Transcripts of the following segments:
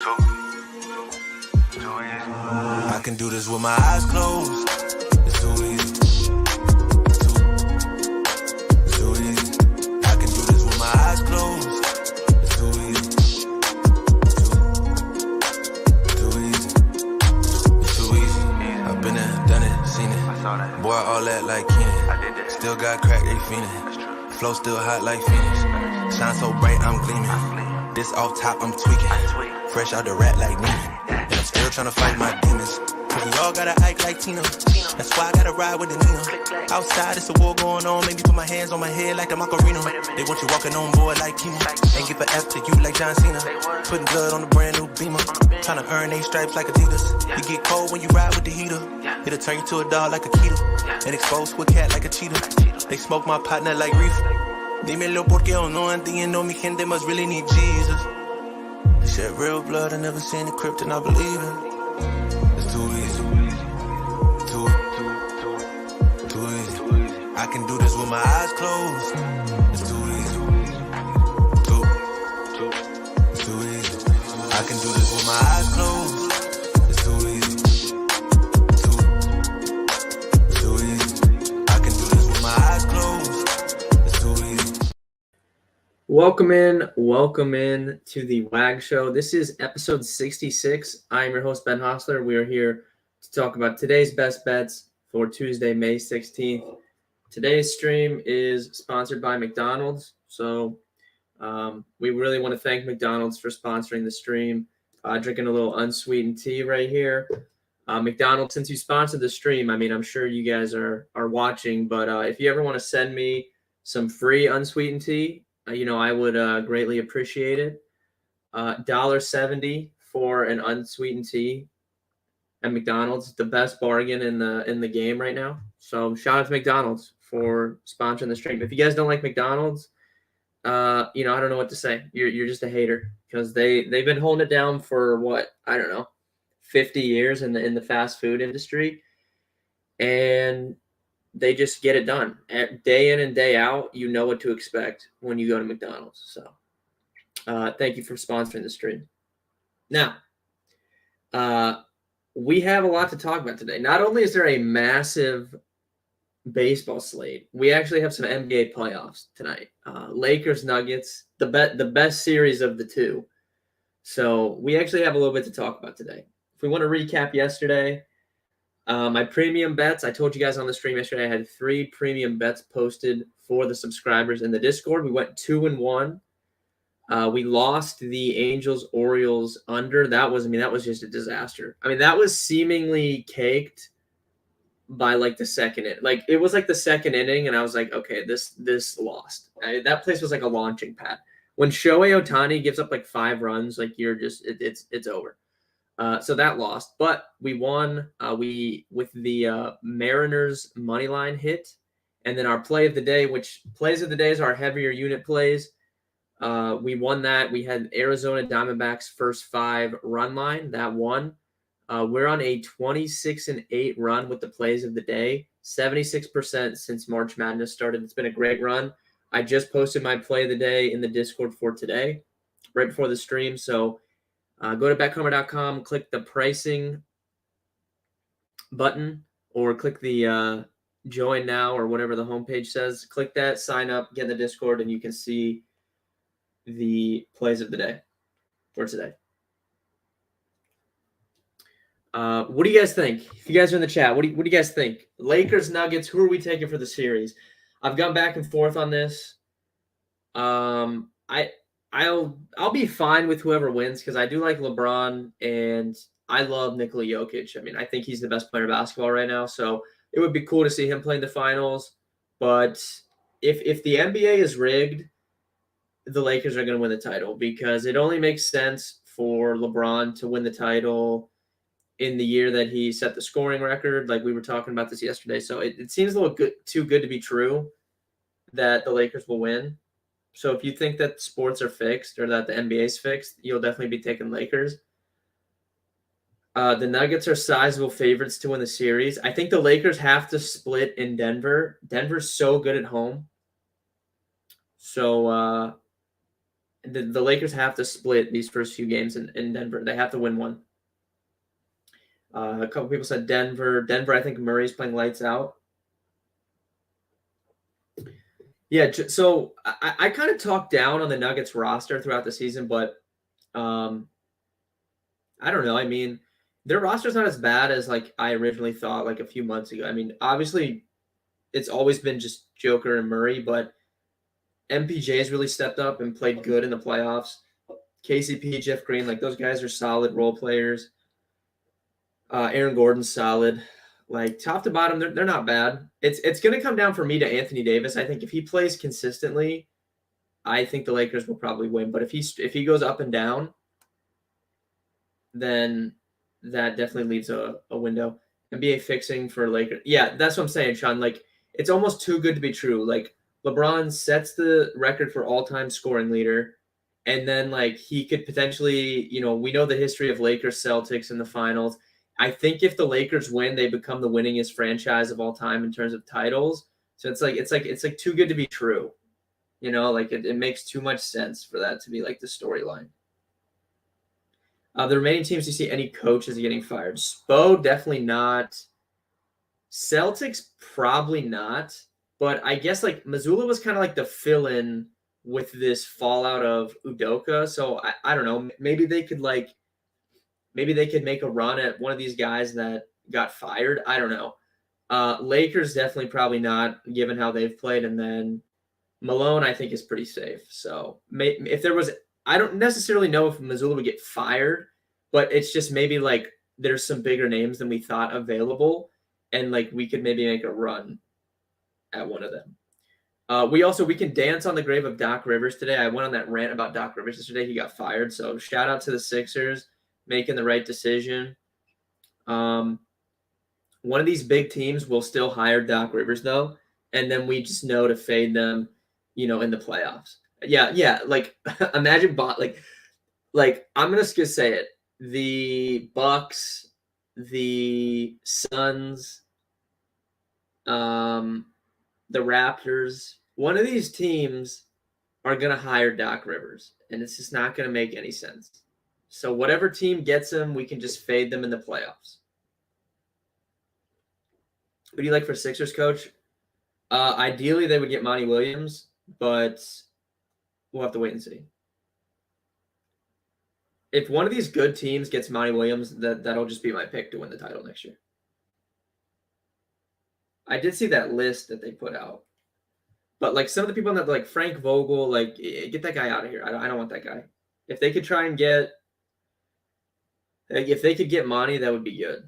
I can do this with my eyes closed. It's too easy. It's too easy. I can do this with my eyes closed. It's too easy. Too easy. It's too easy. I've been there, done it, seen it. Boy, all that like Keenan. Still got crack, they fiendin'. Flow still hot like Phoenix. Shine so bright, I'm gleaming. This off top, I'm tweaking. Fresh out the rat like Neiman. And I'm still tryna fight my demons. Cause we all gotta act like Tina. That's why I gotta ride with the Nina. Outside, it's a war going on. Make me put my hands on my head like the Macarena. They want you walking on board like Kima. Ain't give a F to you like John Cena. Putting blood on a brand new Beamer. Tryna earn they stripes like Adidas. You get cold when you ride with the heater. It'll turn you to a dog like a Keeta. And expose to a cat like a cheetah. They smoke my partner like reefer. Dímelo porque yo no entiendo. Mi gente must really need Jesus. They shed real blood. I never seen the crypt and I believe it. It's too easy. Too easy. I can do this with my eyes closed. It's too easy. It's too easy. I can do this with my eyes closed. It's too easy. Too easy. I can do this with my eyes closed. It's too easy. Welcome in to the WAG show. This is episode 66. I'm your host, Ben Hostler. We are here to talk about today's best bets for Tuesday, May 16th. Today's stream is sponsored by McDonald's. So we really want to thank McDonald's for sponsoring the stream. Drinking a little unsweetened tea right here. McDonald's, since you sponsored the stream, I mean, I'm sure you guys are watching, but if you ever want to send me some free unsweetened tea, I would greatly appreciate it. $1.70 for an unsweetened tea at McDonald's, the best bargain in the game right now. So shout out to McDonald's for sponsoring the stream. If you guys don't like McDonald's, I don't know what to say. You're just a hater because they've been holding it down for 50 years in the fast food industry, and they just get it done. Day in and day out, you know what to expect when you go to McDonald's. So thank you for sponsoring the stream. Now, we have a lot to talk about today. Not only is there a massive baseball slate, we actually have some NBA playoffs tonight. Lakers, Nuggets, the best series of the two. So we actually have a little bit to talk about today. If we want to recap yesterday, my premium bets, I told you guys on the stream yesterday, I had 3 premium bets posted for the subscribers in the Discord. We went 2-1. We lost the Angels-Orioles under. That was just a disaster. I mean, that was seemingly caked by the second inning. It was the second inning, and I was like, okay, this lost. That place was like a launching pad. When Shohei Ohtani gives up 5 runs, it's over. So that lost, but we won. We with the Mariners money line hit, and then our play of the day, which plays of the days are heavier unit plays. We won that. We had Arizona Diamondbacks first 5 run line that won. We're on a 26-8 run with the plays of the day, 76% since March Madness started. It's been a great run. I just posted my play of the day in the Discord for today, right before the stream. So. Go to betcomer.com, click the pricing button, or click the join now or whatever the homepage says. Click that, sign up, get in the Discord, and you can see the plays of the day for today. What do you guys think? If you guys are in the chat, what do you guys think? Lakers, Nuggets, who are we taking for the series? I've gone back and forth on this. I'll be fine with whoever wins because I do like LeBron and I love Nikola Jokic. I mean, I think he's the best player of basketball right now, so it would be cool to see him play in the finals. But if the NBA is rigged, the Lakers are going to win the title because it only makes sense for LeBron to win the title in the year that he set the scoring record. We were talking about this yesterday, so it seems a little too good to be true that the Lakers will win. So if you think that sports are fixed or that the NBA is fixed, you'll definitely be taking Lakers. The Nuggets are sizable favorites to win the series. I think the Lakers have to split in Denver. Denver's so good at home. So the Lakers have to split these first few games in Denver. They have to win one. A couple people said Denver. Denver, I think Murray's playing lights out. Yeah, so I kind of talked down on the Nuggets roster throughout the season, but I don't know. I mean, their roster's not as bad as like I originally thought like a few months ago. I mean, obviously, it's always been just Joker and Murray, but MPJ has really stepped up and played good in the playoffs. KCP, Jeff Green, like those guys are solid role players. Aaron Gordon's solid. Like top to bottom, they're not bad. It's going to come down for me to Anthony Davis. I think if he plays consistently, I think the Lakers will probably win. But if he goes up and down, then that definitely leaves a window. NBA fixing for Lakers. Yeah, that's what I'm saying, Sean. Like it's almost too good to be true. Like LeBron sets the record for all-time scoring leader, and then like he could potentially, we know the history of Lakers Celtics in the finals. I think if the Lakers win, they become the winningest franchise of all time in terms of titles. So it's like too good to be true. Like it makes too much sense for that to be like the storyline. The remaining teams, you see any coaches getting fired? Spo, definitely not. Celtics, probably not. But I guess like Mazzulla was kind of like the fill-in with this fallout of Udoka. So I don't know. Maybe they could make a run at one of these guys that got fired. I don't know. Lakers definitely probably not, given how they've played. And then Malone, I think, is pretty safe. So if there was, I don't necessarily know if Mazzulla would get fired, but it's just maybe like there's some bigger names than we thought available, and like we could maybe make a run at one of them. We can dance on the grave of Doc Rivers today. I went on that rant about Doc Rivers yesterday. He got fired. So shout out to the Sixers making the right decision. One of these big teams will still hire Doc Rivers though, and then we just know to fade them, in the playoffs. Yeah. Like imagine like I'm gonna just say it. The Bucks, the Suns, the Raptors, one of these teams are going to hire Doc Rivers, and it's just not going to make any sense. So whatever team gets him, we can just fade them in the playoffs. Who do you like for Sixers coach? Ideally, they would get Monty Williams, but we'll have to wait and see. If one of these good teams gets Monty Williams, that'll just be my pick to win the title next year. I did see that list that they put out. But like some of the people that like Frank Vogel, like get that guy out of here. I don't want that guy. If they could try and if they could get Monty, that would be good.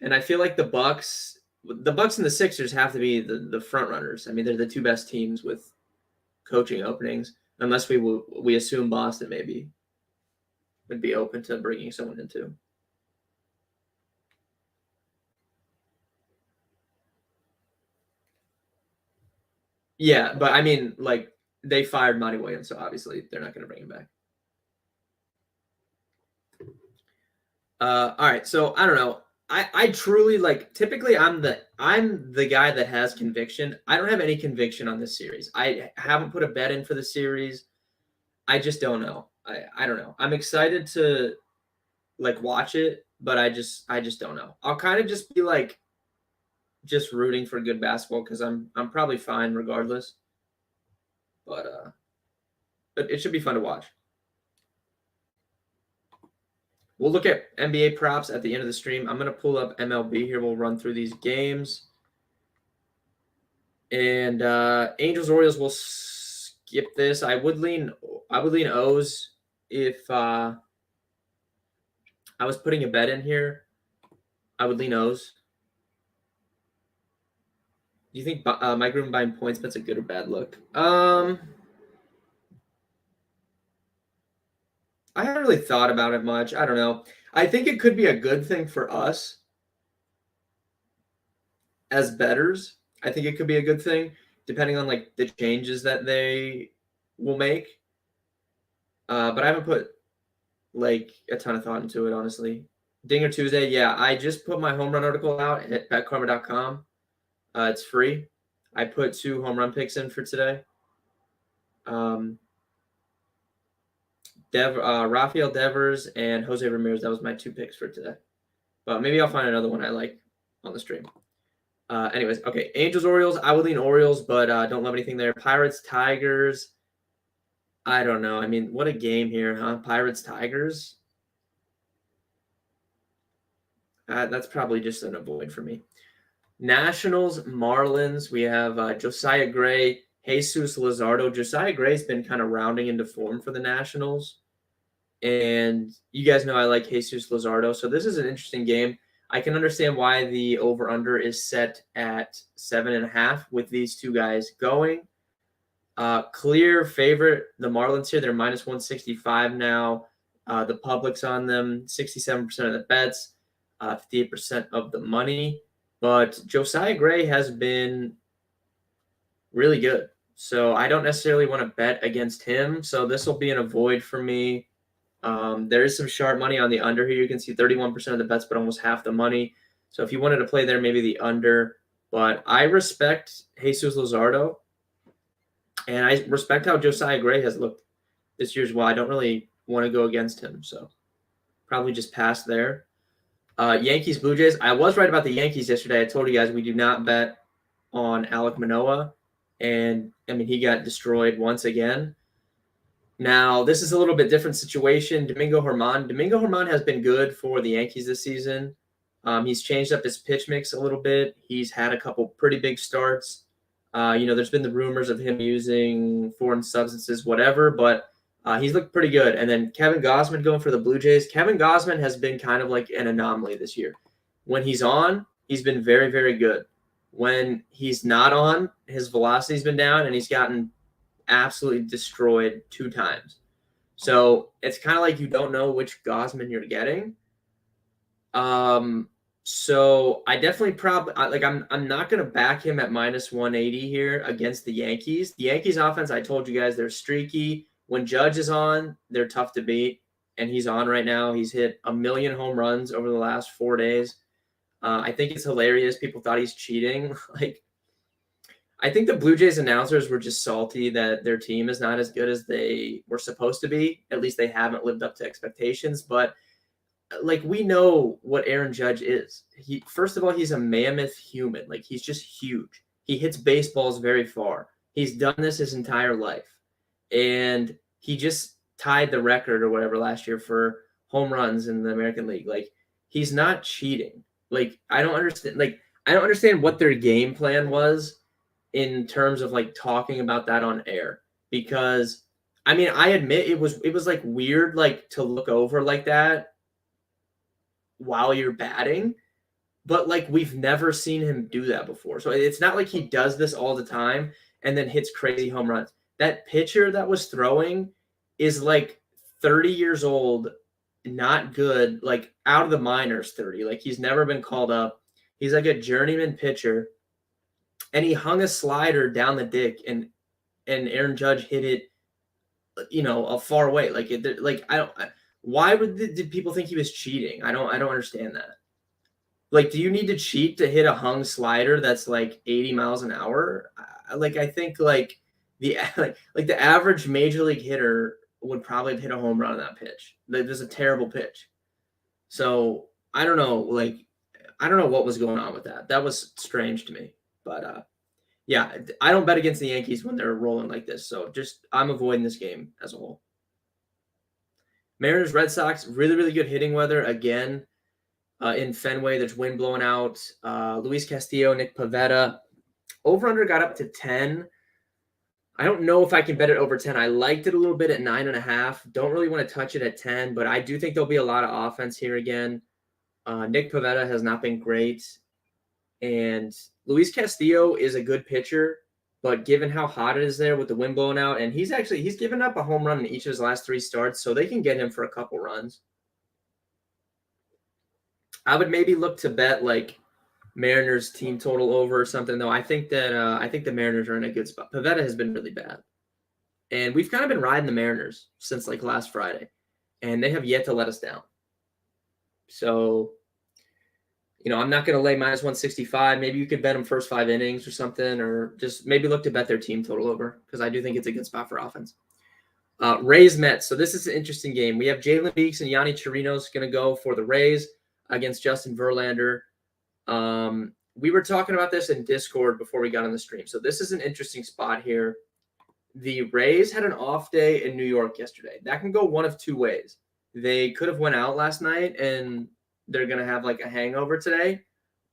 And I feel like the Bucks and the Sixers have to be the front runners. I mean, they're the two best teams with coaching openings, unless we assume Boston maybe would be open to bringing someone in too. Yeah, but I mean, like they fired Monty Williams, so obviously they're not going to bring him back. All right, so I don't know. I truly like. Typically, I'm the guy that has conviction. I don't have any conviction on this series. I haven't put a bet in for the series. I just don't know. I don't know. I'm excited to like watch it, but I just don't know. I'll kind of just be like just rooting for good basketball because I'm probably fine regardless. But it should be fun to watch. We'll look at NBA props at the end of the stream. I'm going to pull up MLB here. We'll run through these games. And Angels Orioles will skip this. I would lean O's if I was putting a bet in here. I would lean O's. Do you think Mike Green buying points bets a good or bad look? I haven't really thought about it much. I don't know. I think it could be a good thing for us as bettors. I think it could be a good thing depending on like the changes that they will make. But I haven't put like a ton of thought into it, honestly. Dinger Tuesday, yeah. I just put my home run article out at betkarma.com. It's free. I put 2 home run picks in for today. Rafael Devers and Jose Ramirez. That was my 2 picks for today. But maybe I'll find another one I like on the stream. Anyways, okay. Angels, Orioles. I would lean Orioles, but don't love anything there. Pirates, Tigers. I don't know. I mean, what a game here, huh? Pirates, Tigers. That's probably just an avoid for me. Nationals, Marlins. We have Josiah Gray, Jesus Luzardo. Josiah Gray's been kind of rounding into form for the Nationals. And you guys know I like Jesus Luzardo. So this is an interesting game. I can understand why the over-under is set at 7.5 with these two guys going. Clear favorite, the Marlins here. They're minus 165 now. The public's on them, 67% of the bets, 58% of the money. But Josiah Gray has been really good. So I don't necessarily want to bet against him. So this will be an avoid for me. There is some sharp money on the under here. You can see 31% of the bets, but almost half the money. So if you wanted to play there, maybe the under. But I respect Jesus Luzardo. And I respect how Josiah Gray has looked this year as well. I don't really want to go against him. So probably just pass there. Yankees, Blue Jays. I was right about the Yankees yesterday. I told you guys we do not bet on Alek Manoah. And, I mean, he got destroyed once again. Now, this is a little bit different situation. Domingo Germán has been good for the Yankees this season. He's changed up his pitch mix a little bit. He's had a couple pretty big starts. There's been the rumors of him using foreign substances, whatever, but he's looked pretty good. And then Kevin Gausman going for the Blue Jays. Kevin Gausman has been kind of like an anomaly this year. When he's on, he's been very, very good. When he's not on, his velocity's been down, and he's gotten absolutely destroyed 2 times. So it's kind of like you don't know which Gausman you're getting. So I definitely I'm not going to back him at minus 180 here against the Yankees. The Yankees offense, I told you guys, they're streaky. When Judge is on, they're tough to beat, and he's on right now. He's hit 1 million home runs over the last 4 days. I think it's hilarious. People thought he's cheating. I think the Blue Jays announcers were just salty that their team is not as good as they were supposed to be. At least they haven't lived up to expectations. But we know what Aaron Judge is. First of all, he's a mammoth human. He's just huge. He hits baseballs very far. He's done this his entire life. And he just tied the record or whatever last year for home runs in the American League. He's not cheating. I don't understand what their game plan was in terms of talking about that on air, because I mean, I admit it was weird to look over like that while you're batting, but we've never seen him do that before. So it's not like he does this all the time and then hits crazy home runs. That pitcher that was throwing is 30 years old, not good, out of the minors 30. He's never been called up. He's a journeyman pitcher. And he hung a slider down the dick, and Aaron Judge hit it, a far away. Why did people think he was cheating? I don't understand that. Do you need to cheat to hit a hung slider that's 80 miles an hour? I think the average major league hitter would probably hit a home run on that pitch. There's a terrible pitch. So I don't know. I don't know what was going on with that. That was strange to me. But, yeah, I don't bet against the Yankees when they're rolling like this. So I'm avoiding this game as a whole. Mariners, Red Sox, really, really good hitting weather. Again, in Fenway, there's wind blowing out. Luis Castillo, Nick Pivetta. Over-under got up to 10. I don't know if I can bet it over 10. I liked it a little bit at 9.5. Don't really want to touch it at 10, but I do think there'll be a lot of offense here again. Nick Pivetta has not been great. And Luis Castillo is a good pitcher, but given how hot it is there with the wind blowing out, and he's given up a home run in each of his last 3 starts, so they can get him for a couple runs. I would maybe look to bet Mariners team total over or something, though. I think the Mariners are in a good spot. Pivetta has been really bad, and we've kind of been riding the Mariners since last Friday, and they have yet to let us down. So, I'm not going to lay minus 165. Maybe you could bet them first 5 innings or something, or just maybe look to bet their team total over, because I do think it's a good spot for offense. Rays Mets. So this is an interesting game. We have Jalen Beeks and Yanni Chirinos going to go for the Rays against Justin Verlander. We were talking about this in Discord before we got on the stream. So this is an interesting spot here. The Rays had an off day in New York yesterday. That can go one of two ways. They could have went out last night and they're going to have like a hangover today,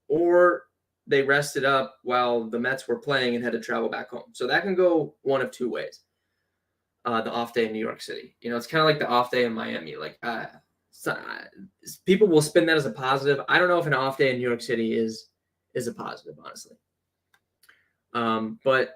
or they rested up while the Mets were playing and had to travel back home. So that can go one of two ways. The off day in New York City. It's kind of like the off day in Miami. Like people will spin that as a positive. I don't know if an off day in New York City is a positive, honestly. But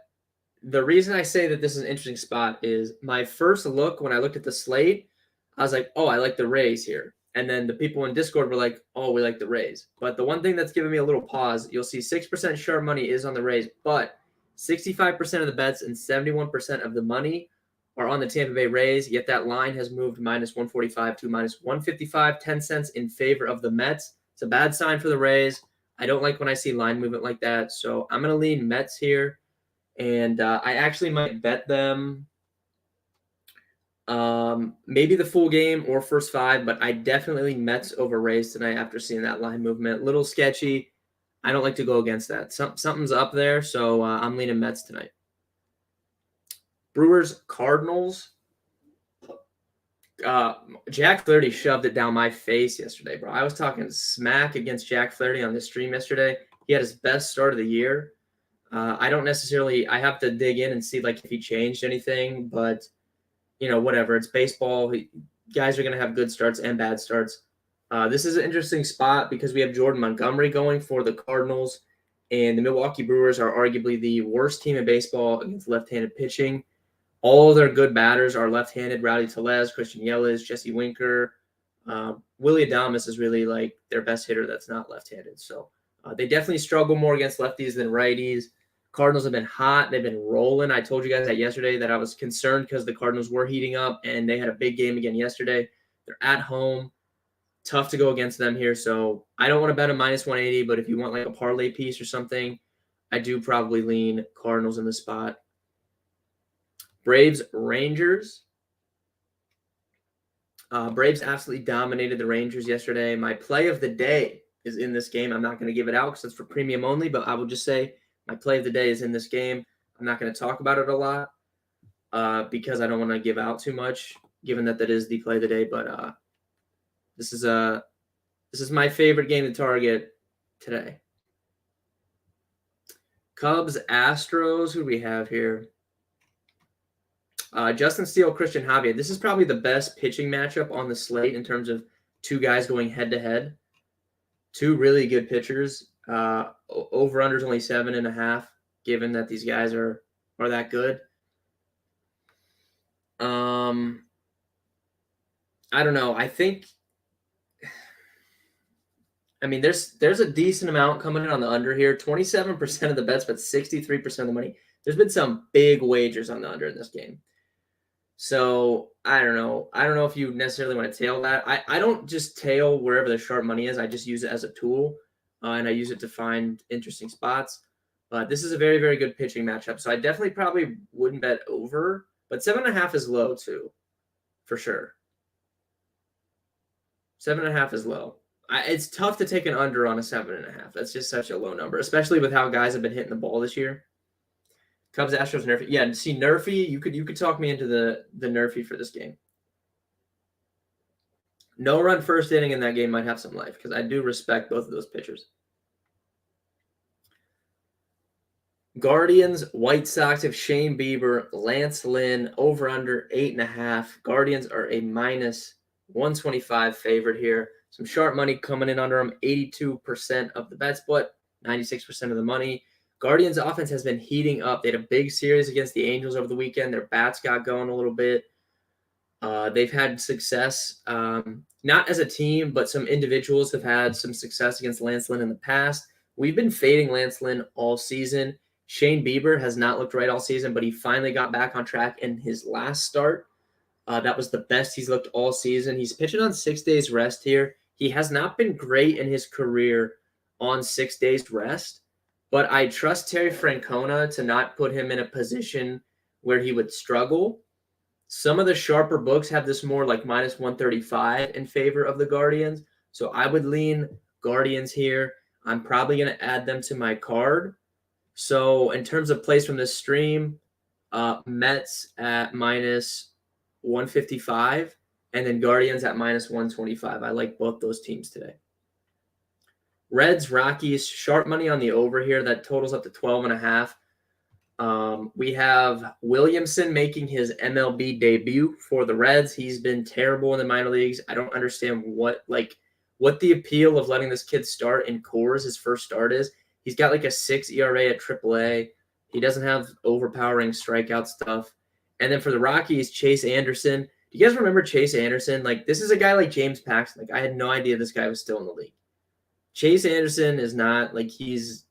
the reason I say that this is an interesting spot is my first look when I looked at the slate, I was like, oh, I like the Rays here. And then the people in Discord were like, oh, we like the Rays. But the one thing that's giving me a little pause, you'll see 6% sharp money is on the Rays, but 65% of the bets and 71% of the money are on the Tampa Bay Rays, yet that line has moved minus 145 to minus 155, 10 cents in favor of the Mets. It's a bad sign for the Rays. I don't like when I see line movement like that, so I'm going to lean Mets here, and I actually might bet them maybe the full game or first five, but I definitely lean Mets over Rays tonight after seeing that line movement. Little sketchy. I don't like to go against that. Something's up there, so I'm leaning Mets tonight. Brewers, Cardinals. Jack Flaherty shoved it down my face yesterday, bro. I was talking smack against Jack Flaherty on this stream yesterday. He had his best start of the year. I have to dig in and see like if he changed anything, but whatever. It's baseball. Guys are going to have good starts and bad starts. This is an interesting spot because we have Jordan Montgomery going for the Cardinals, and the Milwaukee Brewers are arguably the worst team in baseball against left-handed pitching. All their good batters are left-handed. Rowdy Tellez, Christian Yelich, Jesse Winker. Willie Adames is really like their best hitter that's not left-handed. So they definitely struggle more against lefties than righties. Cardinals have been hot. They've been rolling. I told you guys that yesterday that I was concerned because the Cardinals were heating up, and they had a big game again yesterday. They're at home. Tough to go against them here. So I don't want to bet a minus 180, but if you want like a parlay piece or something, I do probably lean Cardinals in the spot. Braves, Rangers. Braves absolutely dominated the Rangers yesterday. My play of the day is in this game. I'm not going to give it out because it's for premium only, but I will just say my play of the day is in this game. I'm not going to talk about it a lot because I don't want to give out too much, given that is the play of the day. But this is my favorite game to target today. Cubs, Astros. Who do we have here? Justin Steele, Christian Javier. This is probably the best pitching matchup on the slate in terms of two guys going head-to-head. Two really good pitchers. Over-under is only 7.5, given that these guys are that good. I don't know. There's a decent amount coming in on the under here. 27% of the bets, but 63% of the money. There's been some big wagers on the under in this game. So I don't know. I don't know if you necessarily want to tail that. I don't just tail wherever the sharp money is. I just use it as a tool, and I use it to find interesting spots. But this is a very, very good pitching matchup. So I definitely probably wouldn't bet over, but 7.5 is low too, for sure. 7.5 is low. It's tough to take an under on a 7.5. That's just such a low number, especially with how guys have been hitting the ball this year. Cubs, Astros, Nerfy. Yeah, see Nerfy. You could talk me into the Nerfy for this game. No run first inning in that game might have some life because I do respect both of those pitchers. Guardians, White Sox have Shane Bieber, Lance Lynn, over under 8.5. Guardians are a minus 125 favorite here. Some sharp money coming in under them. 82% of the bet split, 96% of the money. Guardians' offense has been heating up. They had a big series against the Angels over the weekend. Their bats got going a little bit. They've had success, not as a team, but some individuals have had some success against Lance Lynn in the past. We've been fading Lance Lynn all season. Shane Bieber has not looked right all season, but he finally got back on track in his last start. That was the best he's looked all season. He's pitching on 6 days rest here. He has not been great in his career on 6 days rest. But I trust Terry Francona to not put him in a position where he would struggle. Some of the sharper books have this more like minus 135 in favor of the Guardians. So I would lean Guardians here. I'm probably going to add them to my card. So in terms of plays from this stream, Mets at minus 155 and then Guardians at minus 125. I like both those teams today. Reds, Rockies, sharp money on the over here. That totals up to 12.5. We have Williamson making his MLB debut for the Reds. He's been terrible in the minor leagues. I don't understand what the appeal of letting this kid start in Coors, his first start is. He's got like a 6 ERA at AAA. He doesn't have overpowering strikeout stuff. And then for the Rockies, Chase Anderson. Do you guys remember Chase Anderson? Like, this is a guy like James Paxton. Like, I had no idea this guy was still in the league. Chase Anderson is not like he's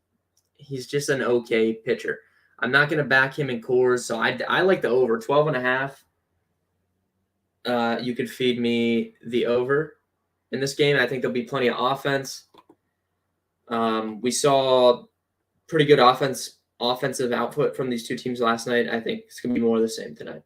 just an okay pitcher. I'm not going to back him in Coors, so I like the over 12.5. You could feed me the over in this game. I think there'll be plenty of offense. We saw pretty good offensive output from these two teams last night. I think it's going to be more of the same tonight.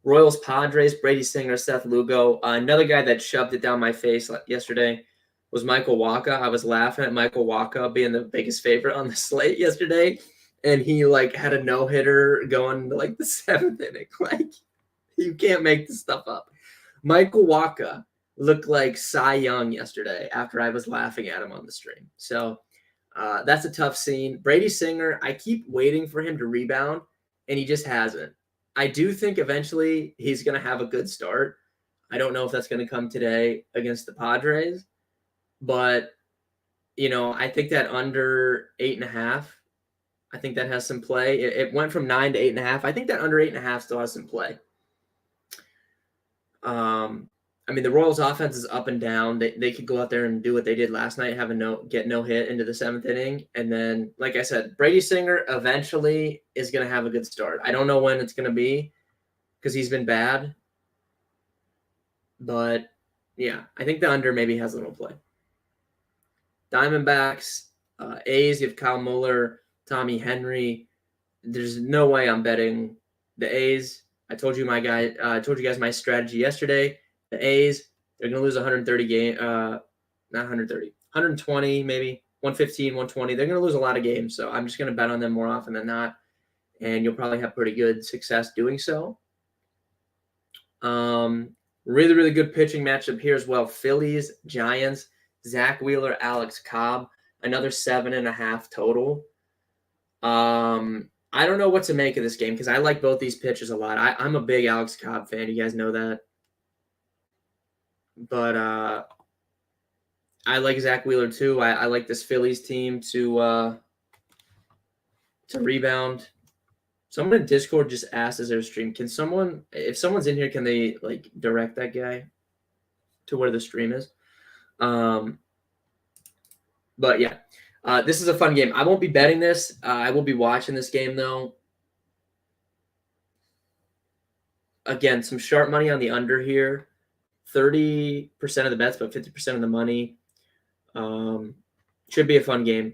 Royals, Padres, Brady Singer, Seth Lugo. Another guy that shoved it down my face yesterday was Michael Wacha. I was laughing at Michael Wacha being the biggest favorite on the slate yesterday, and he like had a no-hitter going to like the 7th inning. Like, you can't make this stuff up. Michael Wacha looked like Cy Young yesterday after I was laughing at him on the stream. So that's a tough scene. Brady Singer, I keep waiting for him to rebound, and he just hasn't. I do think eventually he's going to have a good start. I don't know if that's going to come today against the Padres. But, I think that under 8.5, I think that has some play. It went from 9 to 8.5. I think that under 8.5 still has some play. The Royals offense is up and down. They could go out there and do what they did last night, get no hit into the 7th inning. And then, like I said, Brady Singer eventually is going to have a good start. I don't know when it's going to be because he's been bad. But, yeah, I think the under maybe has a little play. Diamondbacks, A's, you have Kyle Muller, Tommy Henry. There's no way I'm betting the A's. I told you guys my strategy yesterday. The A's, they're going to lose 120 maybe, 115, 120. They're going to lose a lot of games, so I'm just going to bet on them more often than not, and you'll probably have pretty good success doing so. Really, really good pitching matchup here as well. Phillies, Giants. Zach Wheeler, Alex Cobb, another 7.5 total. I don't know what to make of this game because I like both these pitchers a lot. I'm a big Alex Cobb fan. You guys know that. But I like Zach Wheeler too. I like this Phillies team to rebound. Someone in Discord just asked as their stream, if someone's in here, can they like direct that guy to where the stream is? But yeah, this is a fun game. I won't be betting this. I will be watching this game though. Again, some sharp money on the under here. 30% of the bets, but 50% of the money. Should be a fun game.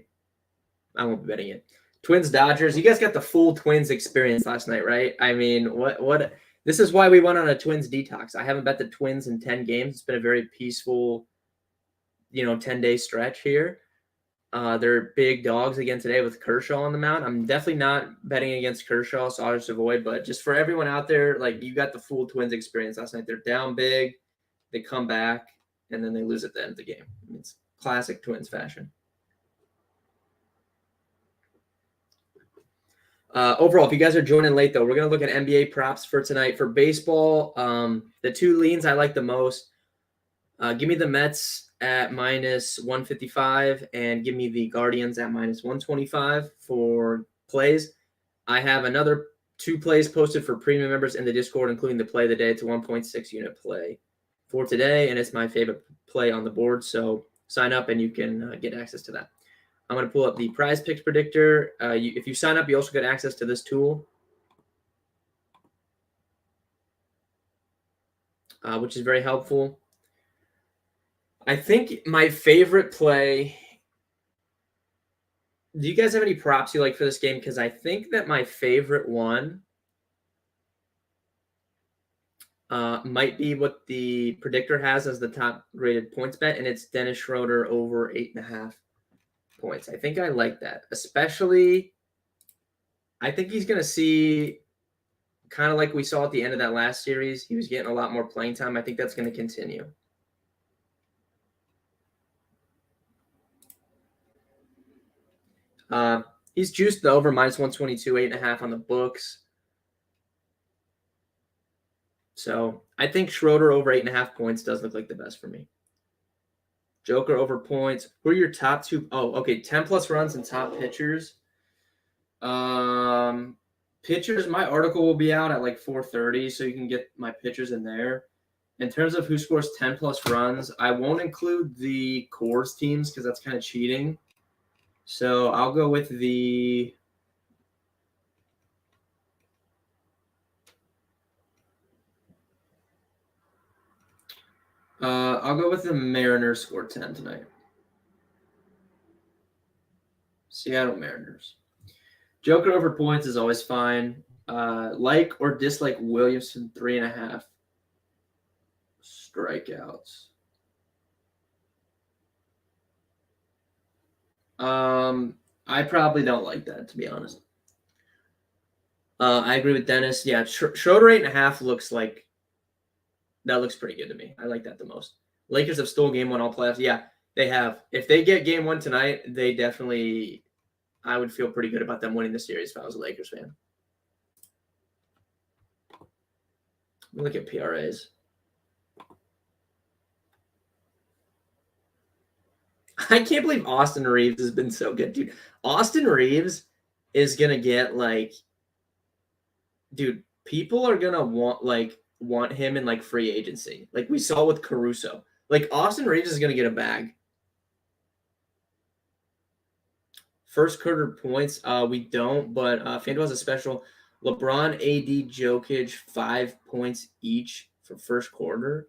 I won't be betting it. Twins, Dodgers. You guys got the full Twins experience last night, right? I mean, what? This is why we went on a Twins detox. I haven't bet the Twins in 10 games. It's been a very peaceful 10-day stretch here. They're big dogs again today with Kershaw on the mound. I'm definitely not betting against Kershaw, so I'll just avoid. But just for everyone out there, like, you got the full Twins experience last night. They're down big, they come back, and then they lose at the end of the game. It's classic Twins fashion. Overall, if you guys are joining late, though, we're going to look at NBA props for tonight. For baseball, the two leans I like the most, give me the Mets at minus 155 and give me the Guardians at minus 125 for plays. I have another 2 plays posted for premium members in the Discord, including the play of the day. It's a 1.6 unit play for today, and it's my favorite play on the board. So sign up and you can get access to that. I'm going to pull up the prize picks predictor. If you sign up, you also get access to this tool, which is very helpful. I think my favorite play. Do you guys have any props you like for this game? Because I think that my favorite one might be what the predictor has as the top rated points bet, and it's Dennis Schroeder over 8.5 points. I think I like that, especially. I think he's going to see kind of like we saw at the end of that last series. He was getting a lot more playing time. I think that's going to continue. He's juiced the over -122, 8.5 on the books. So I think Schroeder over 8.5 points does look like the best for me. Joker over points. Who are your top two? Oh, okay. 10 plus runs and top pitchers. Pitchers, my article will be out at like 4:30, so you can get my pitchers in there. In terms of who scores 10 plus runs, I won't include the Coors teams because that's kind of cheating. So I'll go with the Mariners score 10 tonight. Seattle Mariners. Joker over points is always fine. Like or dislike Williamson 3.5 strikeouts. I probably don't like that, to be honest. I agree with Dennis. Yeah, Schroeder 8.5 looks like that looks pretty good to me. I like that the most. Lakers have stole game one all playoffs. Yeah, they have. If they get game one tonight, they definitely. I would feel pretty good about them winning the series if I was a Lakers fan. Look at PRAs. I can't believe Austin Reeves has been so good, dude. Austin Reeves is gonna get like, dude. People are gonna want him in like free agency, like we saw with Caruso. Like Austin Reeves is gonna get a bag. First quarter points, we don't, but FanDuel has a special. LeBron, AD, Jokic, 5 points each for first quarter.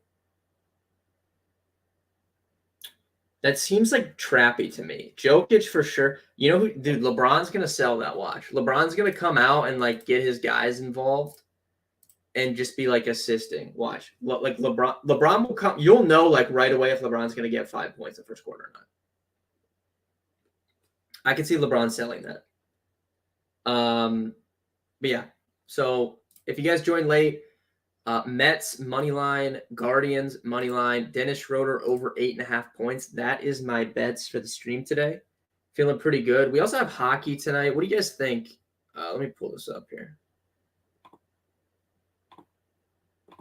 That seems like trappy to me. Jokic for sure. You know who, dude, LeBron's going to sell that watch. LeBron's going to come out and like get his guys involved and just be like assisting. Watch. Like LeBron will come. You'll know like right away if LeBron's going to get 5 points in the first quarter or not. I can see LeBron selling that. But yeah. So if you guys joined late, Mets money line, Guardians money line, Dennis Schroeder over 8.5 points. That is my bets for the stream today. Feeling pretty good. We also have hockey tonight. What do you guys think? Let me pull this up here.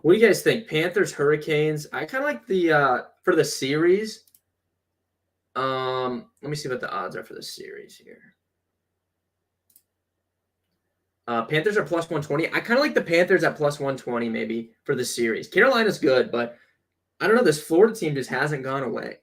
What do you guys think? Panthers, Hurricanes. I kind of like the for the series. Let me see what the odds are for the series here. Panthers are plus 120. I kind of like the Panthers at plus 120 maybe for the series. Carolina's good, but I don't know. This Florida team just hasn't gone away.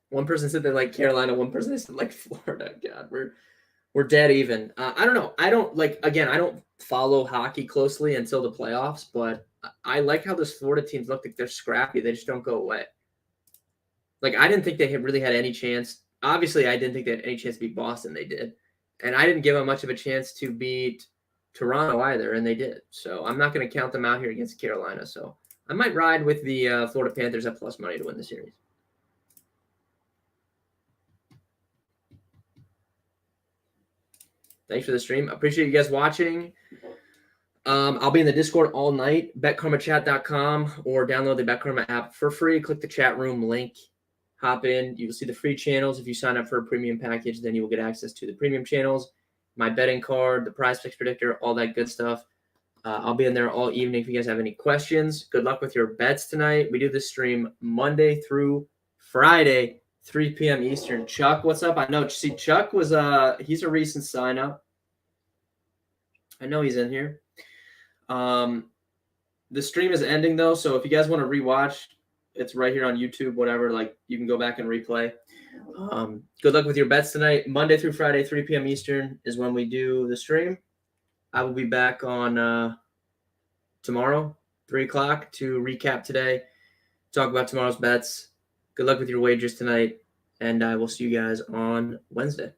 One person said they like Carolina. One person said like Florida. God, we're dead even. I don't know. I don't follow hockey closely until the playoffs, but I like how this Florida teams look like they're scrappy. They just don't go away. Like, I didn't think they really had any chance. Obviously, I didn't think they had any chance to beat Boston. They did. And I didn't give them much of a chance to beat Toronto either, and they did. So I'm not going to count them out here against Carolina. So I might ride with the Florida Panthers at plus money to win the series. Thanks for the stream. Appreciate you guys watching. I'll be in the Discord all night, betkarmachat.com, or download the BetKarma app for free. Click the chat room link. Hop in. You'll see the free channels. If you sign up for a premium package, then you will get access to the premium channels, my betting card, the prize picks predictor, all that good stuff. I'll be in there all evening if you guys have any questions. Good luck with your bets tonight. We do this stream Monday through Friday, 3 p.m. Eastern. Chuck, what's up? I know. See, Chuck was he's a recent sign up. I know he's in here. The stream is ending though, so if you guys want to rewatch, it's right here on YouTube, whatever. Like, you can go back and replay. Good luck with your bets tonight. Monday through Friday, 3 p.m. Eastern is when we do the stream. I will be back on tomorrow, 3 o'clock, to recap today, talk about tomorrow's bets. Good luck with your wagers tonight. and I will see you guys on Wednesday.